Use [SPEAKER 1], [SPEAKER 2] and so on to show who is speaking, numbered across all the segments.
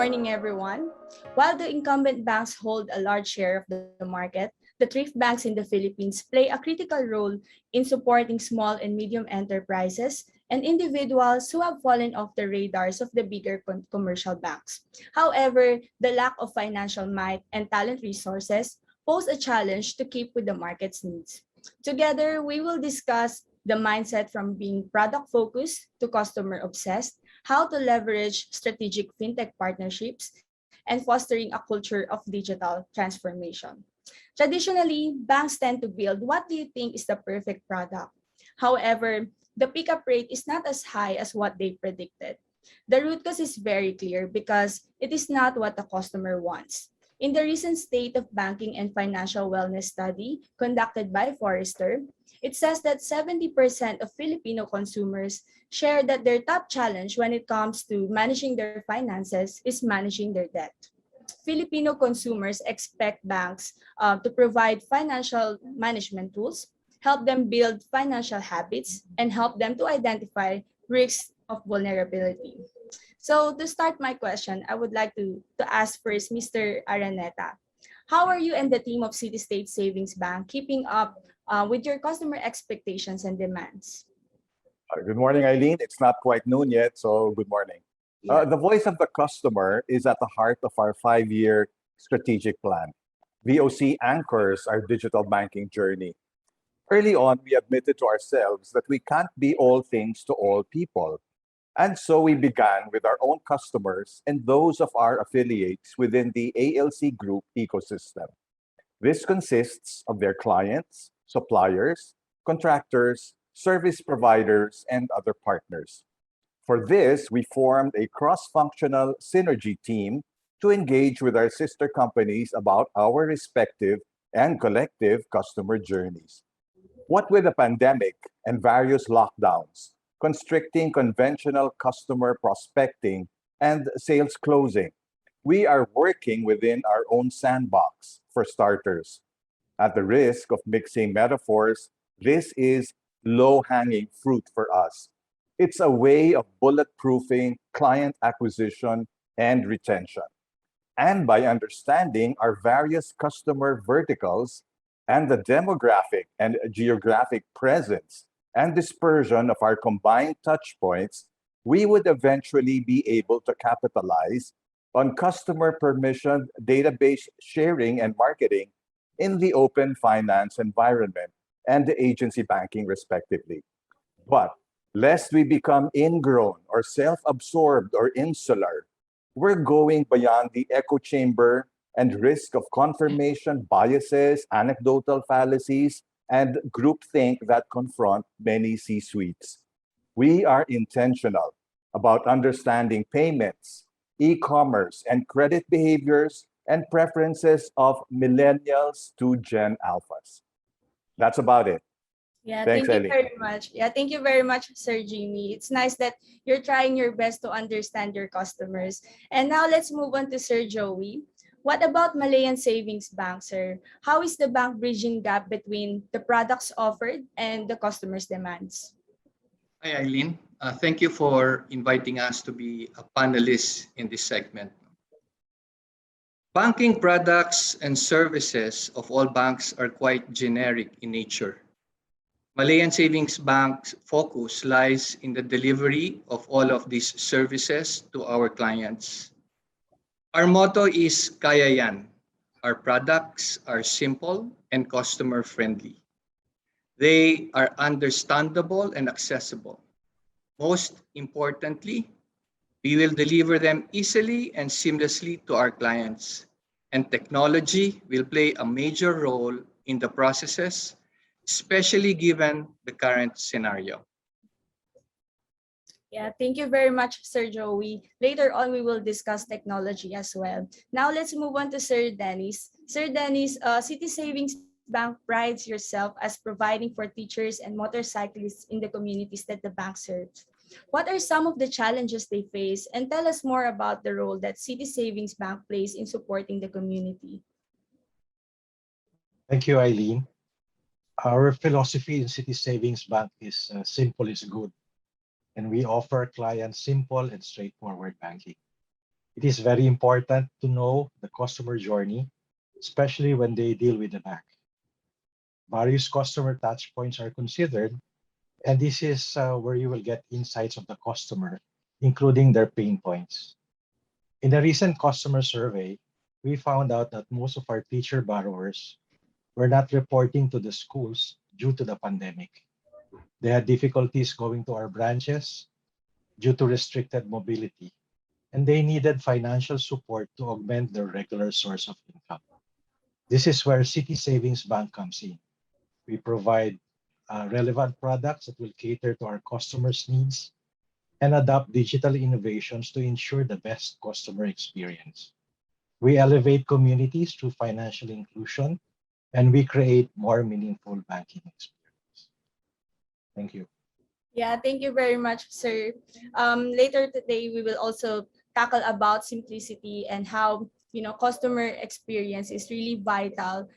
[SPEAKER 1] morning, everyone. While the incumbent banks hold a large share of the market, the Thrift banks in the Philippines play a critical role in supporting small and medium enterprises and individuals who have fallen off the radars of the bigger commercial banks. However, the lack of financial might and talent resources pose a challenge to keep with the market's needs. Together, we will discuss the mindset from being product focused to customer obsessed, how to leverage strategic fintech partnerships, and fostering a culture of digital transformation. Traditionally, banks tend to build what do you think is the perfect product. However, the pickup rate is not as high as what they predicted. The root cause is very clear because it is not what the customer wants. In the recent State of Banking and Financial Wellness study conducted by Forrester, it says that 70% of Filipino consumers share that their top challenge when it comes to managing their finances is managing their debt. Filipino consumers expect banks to provide financial management tools, help them build financial habits, and help them to identify risks of vulnerability. So to start my question, I would like to ask first Mr. Araneta. How are you and the team of Citystate Savings Bank keeping up with your customer expectations and demands?
[SPEAKER 2] Good morning, Aileen. It's not quite noon yet, so good morning.
[SPEAKER 1] Yeah.
[SPEAKER 2] The voice of the customer is at the heart of our 5-year strategic plan. VOC anchors our digital banking journey. Early on, we admitted to ourselves that we can't be all things to all people. And so we began with our own customers and those of our affiliates within the ALC Group ecosystem. This consists of their clients, suppliers, contractors, service providers, and other partners. For this, we formed a cross-functional synergy team to engage with our sister companies about our respective and collective customer journeys. What with the pandemic and various lockdowns, constricting conventional customer prospecting and sales closing, we are working within our own sandbox for starters. At the risk of mixing metaphors, this is low-hanging fruit for us. It's a way of bulletproofing client acquisition and retention. And by understanding our various customer verticals and the demographic and geographic presence and dispersion of our combined touchpoints, we would eventually be able to capitalize on customer permission database sharing and marketing in the open finance environment and the agency banking respectively. But lest we become ingrown or self-absorbed or insular, we're going beyond the echo chamber and risk of confirmation biases, anecdotal fallacies, and groupthink that confront many C-suites. We are intentional about understanding payments, e-commerce, and credit behaviors and preferences of millennials to Gen Alphas. That's about it.
[SPEAKER 1] Yeah,
[SPEAKER 2] Thanks,
[SPEAKER 1] thank you
[SPEAKER 2] Aileen.
[SPEAKER 1] very much. Yeah, thank you very much, Sir Jaime. It's nice that you're trying your best to understand your customers. And now let's move on to Sir Joey. What about Malayan Savings Bank, sir? How is the bank bridging gap between the products offered and the customer's demands?
[SPEAKER 3] Hi, Aileen. Thank you for inviting us to be a panelist in this segment. Banking products and services of all banks are quite generic in nature. Malayan Savings Bank's focus lies in the delivery of all of these services to our clients. Our motto is Kaya Yan. Our products are simple and customer-friendly. They are understandable and accessible. Most importantly, we will deliver them easily and seamlessly to our clients. And technology will play a major role in the processes, especially given the current scenario.
[SPEAKER 1] Yeah, thank you very much, Sir Joey. Later on, we will discuss technology as well. Now, let's move on to Sir Dennis. Sir Dennis, City Savings Bank prides yourself as providing for teachers and motorcyclists in the communities that the bank serves. What are some of the challenges they face? And tell us more about the role that City Savings Bank plays in supporting the community.
[SPEAKER 4] Thank you, Aileen. Our philosophy in City Savings Bank is simple is good, and we offer clients simple and straightforward banking. It is very important to know the customer journey, especially when they deal with the bank. Various customer touchpoints are considered, and this is where you will get insights of the customer, including their pain points. In a recent customer survey, we found out that most of our teacher borrowers were not reporting to the schools due to the pandemic. They had difficulties going to our branches due to restricted mobility, and they needed financial support to augment their regular source of income. This is where City Savings Bank comes in. We provide relevant products that will cater to our customers' needs and adopt digital innovations to ensure the best customer experience. We elevate communities through financial inclusion, and we create more meaningful banking experience. Thank you.
[SPEAKER 1] Yeah, thank you very much, sir. Later today, we will also tackle about simplicity and how customer experience is really vital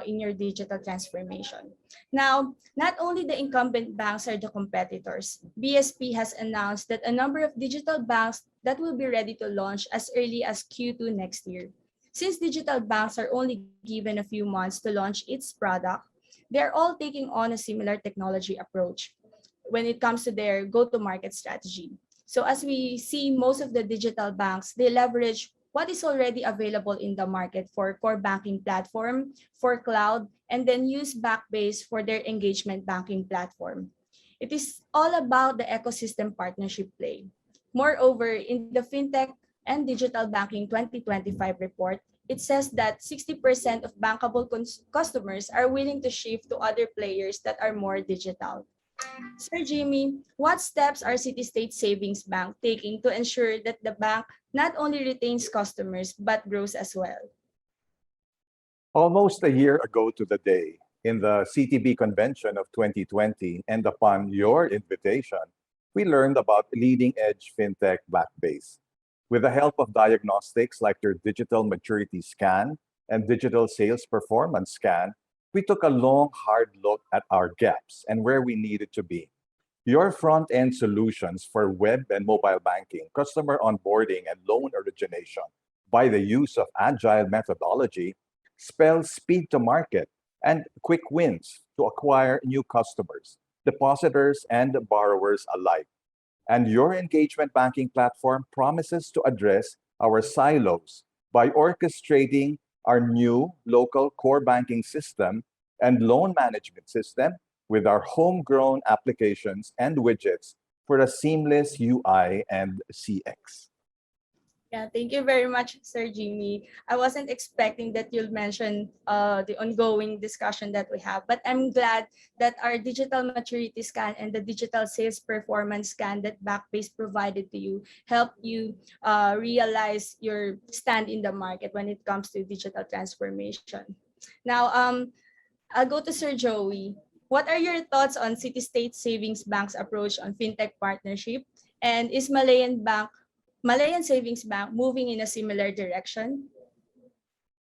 [SPEAKER 1] in your digital transformation. Now, not only the incumbent banks are the competitors. BSP has announced that a number of digital banks that will be ready to launch as early as Q2 next year. Since digital banks are only given a few months to launch its product, they are all taking on a similar technology approach when it comes to their go-to-market strategy. So as we see, most of the digital banks, they leverage what is already available in the market for core banking platform, for cloud, and then use Backbase for their engagement banking platform. It is all about the ecosystem partnership play. Moreover, in the Fintech and Digital Banking 2025 report, it says that 60% of bankable customers are willing to shift to other players that are more digital. Sir Jaime, what steps are Citystate Savings Bank taking to ensure that the bank not only retains customers but grows as well?
[SPEAKER 2] Almost a year ago to the day, in the CTB convention of 2020, and upon your invitation, we learned about leading-edge fintech Backbase. With the help of diagnostics like your digital maturity scan and digital sales performance scan, we took a long, hard look at our gaps and where we needed to be. Your front-end solutions for web and mobile banking, customer onboarding, and loan origination by the use of agile methodology spell speed to market and quick wins to acquire new customers, depositors, and borrowers alike. And your engagement banking platform promises to address our silos by orchestrating our new local core banking system and loan management system with our homegrown applications and widgets for a seamless UI and CX.
[SPEAKER 1] Yeah, thank you very much, Sir Jaime. I wasn't expecting that you'll mention the ongoing discussion that we have, but I'm glad that our digital maturity scan and the digital sales performance scan that Backbase provided to you helped you realize your stand in the market when it comes to digital transformation. Now, I'll go to Sir Joey. What are your thoughts on Citystate Savings Bank's approach on fintech partnership? And is Malayan Savings Bank moving in a similar direction?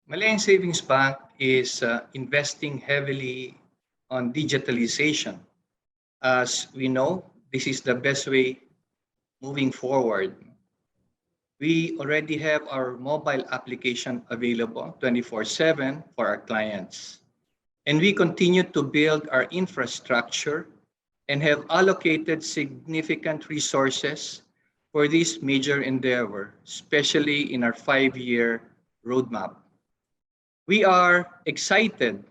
[SPEAKER 3] Malayan Savings Bank is investing heavily on digitalization. As we know, this is the best way moving forward. We already have our mobile application available 24/7 for our clients. And we continue to build our infrastructure and have allocated significant resources for this major endeavor, especially in our 5-year roadmap. We are excited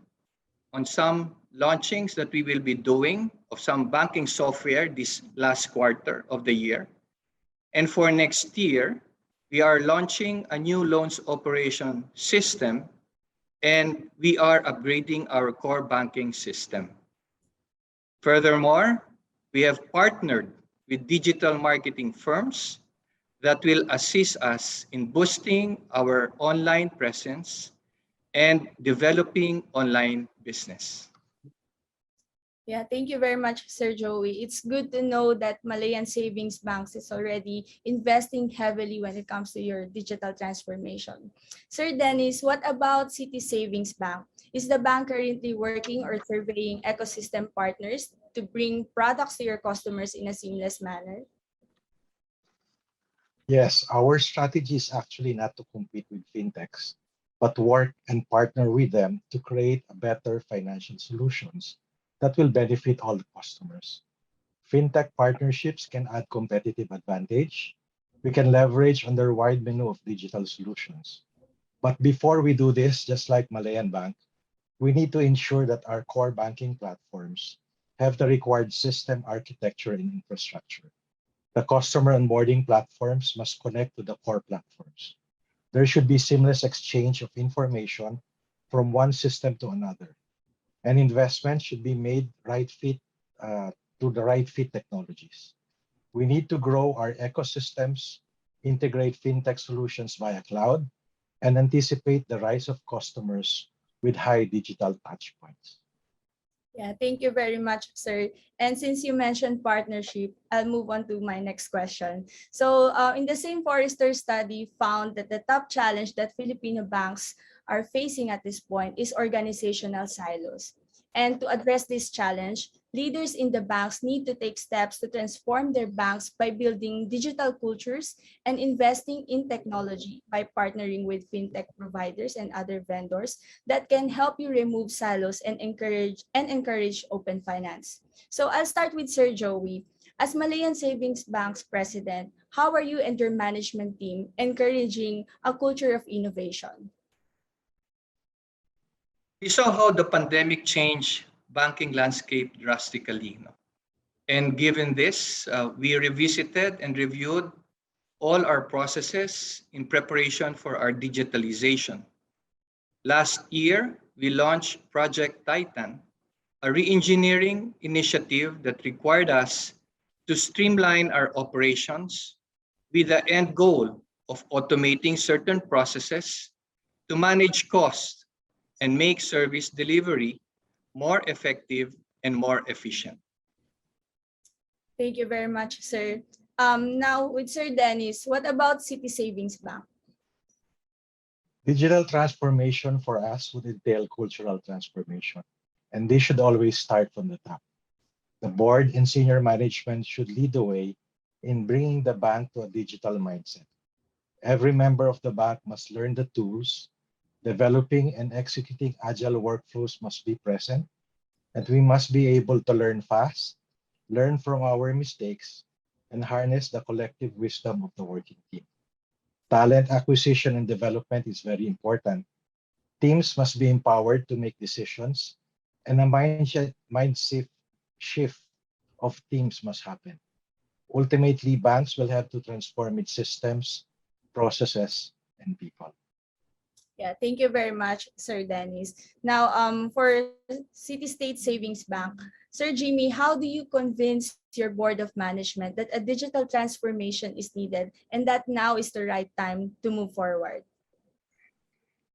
[SPEAKER 3] on some launchings that we will be doing of some banking software this last quarter of the year. And for next year, we are launching a new loans operation system, and we are upgrading our core banking system. Furthermore, we have partnered with digital marketing firms that will assist us in boosting our online presence and developing online business.
[SPEAKER 1] Yeah, thank you very much, Sir Joey. It's good to know that Malayan Savings Banks is already investing heavily when it comes to your digital transformation. Sir Dennis, what about City Savings Bank? Is the bank currently working or surveying ecosystem partners to bring products to your customers in a seamless manner?
[SPEAKER 4] Yes, our strategy is actually not to compete with fintechs, but work and partner with them to create a better financial solutions that will benefit all the customers. Fintech partnerships can add competitive advantage. We can leverage on their wide menu of digital solutions. But before we do this, just like Malayan Bank, we need to ensure that our core banking platforms have the required system architecture and infrastructure. The customer onboarding platforms must connect to the core platforms. There should be seamless exchange of information from one system to another. And investment should be made right fit to the right fit technologies. We need to grow our ecosystems, integrate fintech solutions via cloud, and anticipate the rise of customers with high digital touchpoints.
[SPEAKER 1] Yeah, thank you very much, sir. And since you mentioned partnership, I'll move on to my next question. So, in the same Forrester study, found that the top challenge that Filipino banks are facing at this point is organizational silos. And to address this challenge, leaders in the banks need to take steps to transform their banks by building digital cultures and investing in technology by partnering with fintech providers and other vendors that can help you remove silos and encourage open finance. So I'll start with Sir Joey. As Malayan Savings Bank's president, how are you and your management team encouraging a culture of innovation?
[SPEAKER 3] We saw how the pandemic changed banking landscape drastically. No? And given this, we revisited and reviewed all our processes in preparation for our digitalization. Last year, we launched Project Titan, a re-engineering initiative that required us to streamline our operations with the end goal of automating certain processes to manage costs and make service delivery more effective and more efficient.
[SPEAKER 1] Thank you very much, sir. Now with Sir Dennis, what about City Savings Bank?
[SPEAKER 4] Digital transformation for us would entail cultural transformation, and this should always start from the top. The board and senior management should lead the way in bringing the bank to a digital mindset. Every member of the bank must learn the tools. Developing and executing agile workflows must be present, and we must be able to learn fast, learn from our mistakes, and harness the collective wisdom of the working team. Talent acquisition and development is very important. Teams must be empowered to make decisions, and a mindset shift of teams must happen. Ultimately, banks will have to transform its systems, processes, and people.
[SPEAKER 1] Yeah, thank you very much, Sir Dennis. Now, for Citystate Savings Bank, Sir Jaime, how do you convince your board of management that a digital transformation is needed and that now is the right time to move forward?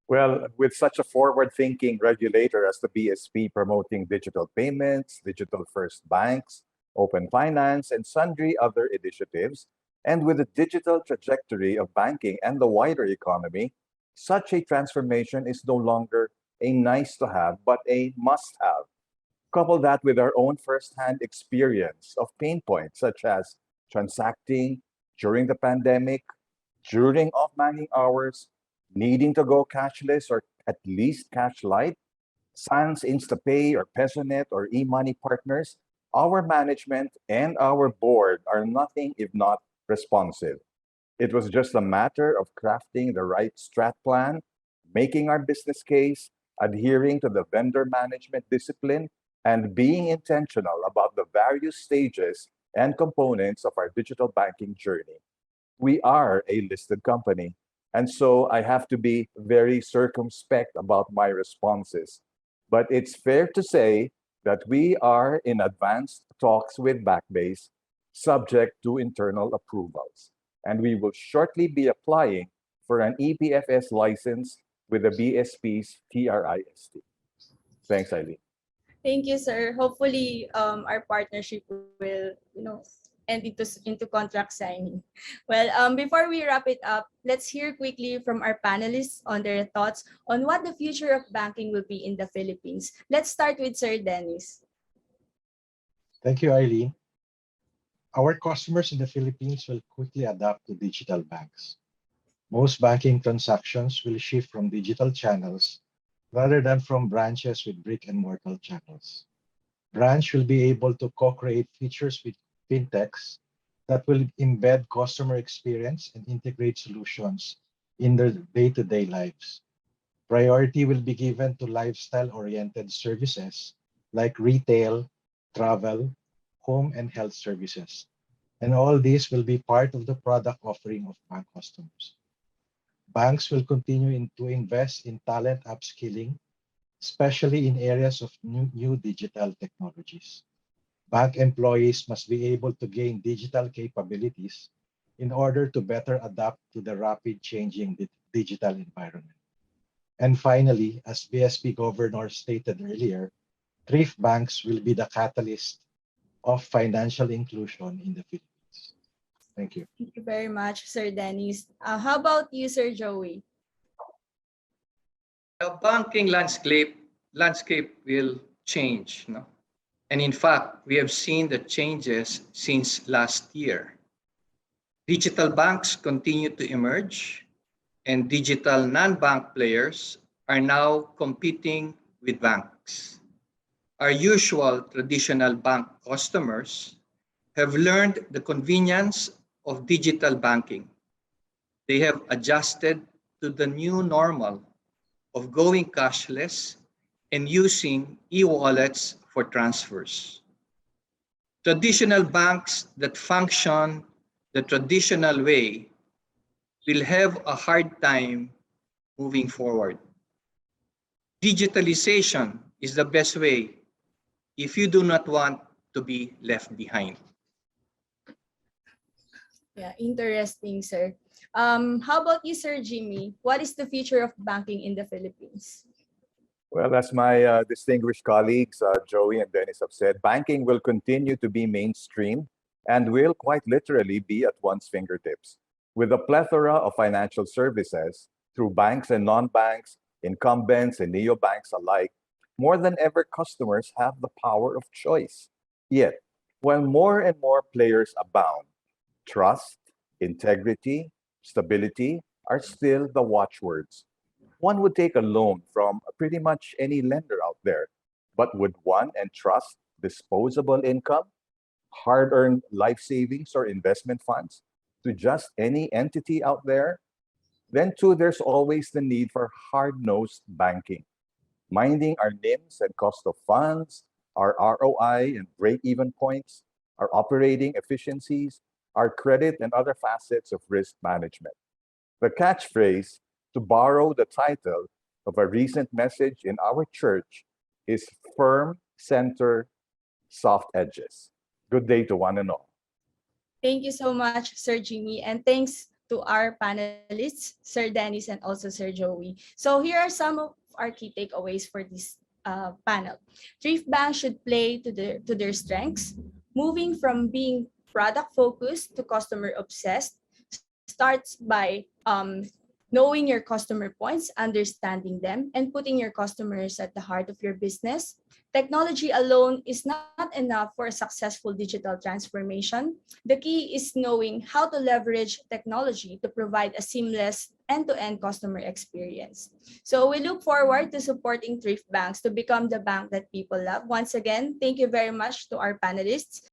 [SPEAKER 2] Well, with such a forward-thinking regulator as the BSP promoting digital payments, digital-first banks, open finance, and sundry other initiatives, and with the digital trajectory of banking and the wider economy, such a transformation is no longer a nice-to-have, but a must-have. Couple that with our own first-hand experience of pain points such as transacting during the pandemic, during off-banking hours, needing to go cashless or at least cash light, sans InstaPay or PesoNet or e-money partners, our management and our board are nothing if not responsive. It was just a matter of crafting the right strat plan, making our business case, adhering to the vendor management discipline, and being intentional about the various stages and components of our digital banking journey. We are a listed company, and so I have to be very circumspect about my responses. But it's fair to say that we are in advanced talks with Backbase, subject to internal approvals. And we will shortly be applying for an EPFS license with the BSP's TRIST. Thanks, Aileen.
[SPEAKER 1] Thank you, sir. Hopefully, our partnership will, end into contract signing. Well, before we wrap it up, let's hear quickly from our panelists on their thoughts on what the future of banking will be in the Philippines. Let's start with Sir Dennis.
[SPEAKER 4] Thank you, Aileen. Our customers in the Philippines will quickly adapt to digital banks. Most banking transactions will shift from digital channels rather than from branches with brick and mortar channels. Branch will be able to co-create features with fintechs that will embed customer experience and integrate solutions in their day-to-day lives. Priority will be given to lifestyle-oriented services like retail, travel, home, and health services. And all these will be part of the product offering of bank customers. Banks will continue to invest in talent upskilling, especially in areas of new digital technologies. Bank employees must be able to gain digital capabilities in order to better adapt to the rapid changing digital environment. And finally, as BSP Governor stated earlier, Thrift banks will be the catalyst of financial inclusion in the Philippines. Thank you.
[SPEAKER 1] Thank you very much, Sir Dennis. How about you, Sir Joey?
[SPEAKER 3] The banking landscape will change, no? And in fact, we have seen the changes since last year. Digital banks continue to emerge, and digital non-bank players are now competing with banks. Our usual traditional bank customers have learned the convenience of digital banking. They have adjusted to the new normal of going cashless and using e-wallets for transfers. Traditional banks that function the traditional way will have a hard time moving forward. Digitalization is the best way if you do not want to be left behind.
[SPEAKER 1] Yeah, interesting, sir. How about you, Sir Jimmy? What is the future of banking in the Philippines?
[SPEAKER 2] Well, as my distinguished colleagues, Joey and Dennis have said, banking will continue to be mainstream and will quite literally be at one's fingertips. With a plethora of financial services through banks and non-banks, incumbents and neobanks alike, more than ever, customers have the power of choice. Yet, while more and more players abound, trust, integrity, stability are still the watchwords. One would take a loan from pretty much any lender out there, but would one entrust disposable income, hard-earned life savings or investment funds to just any entity out there? Then too, there's always the need for hard-nosed banking, minding our NIMs and cost of funds, our ROI and break-even points, our operating efficiencies, our credit and other facets of risk management. The catchphrase, to borrow the title of a recent message in our church, is firm center, soft edges. Good day to one and all.
[SPEAKER 1] Thank you so much, Sir Jimmy, and thanks to our panelists, Sir Dennis and also Sir Joey. So here are some of our key takeaways for this panel. Thrift banks should play to their strengths, moving from being product-focused to customer-obsessed starts by knowing your customer points, understanding them, and putting your customers at the heart of your business. Technology alone is not enough for a successful digital transformation. The key is knowing how to leverage technology to provide a seamless end-to-end customer experience. So we look forward to supporting Thrift banks to become the bank that people love. Once again, thank you very much to our panelists.